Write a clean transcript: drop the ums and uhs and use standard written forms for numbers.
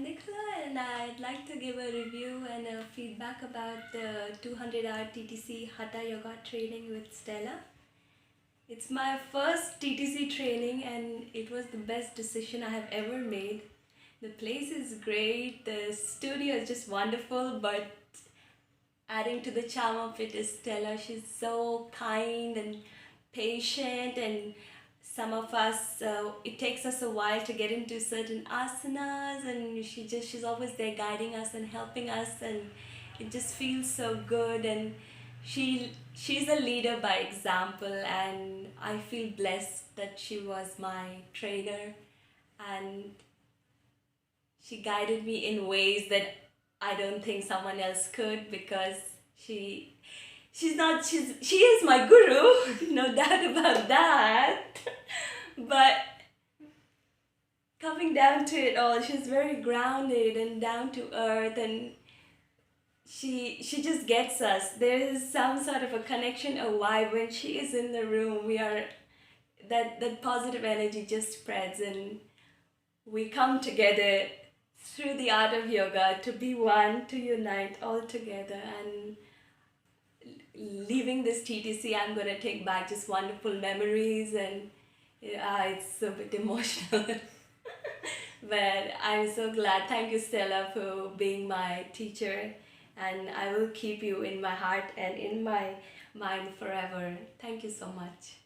Nicola, and I'd like to give a review and a feedback about the 200-hour TTC Hatha Yoga training with Stella. It's my first TTC training and it was the best decision I have ever made. The place is great, the studio is just wonderful, but adding to the charm of it is Stella. She's so kind and patient, and some of us, it takes us a while to get into certain asanas, and she's always there guiding us and helping us, and it just feels so good. And she's a leader by example, and I feel blessed that she was my trainer, and she guided me in ways that I don't think someone else could, because she is my guru, no doubt about that. But coming down to it all, she's very grounded and down to earth, and she just gets us. There is some sort of a connection, a vibe when she is in the room. We are that positive energy just spreads, and we come together through the art of yoga to be one, to unite all together. And leaving this TTC, I'm going to take back just wonderful memories, and it's a bit emotional. But I'm so glad. Thank you, Stella, for being my teacher, and I will keep you in my heart and in my mind forever. Thank you so much.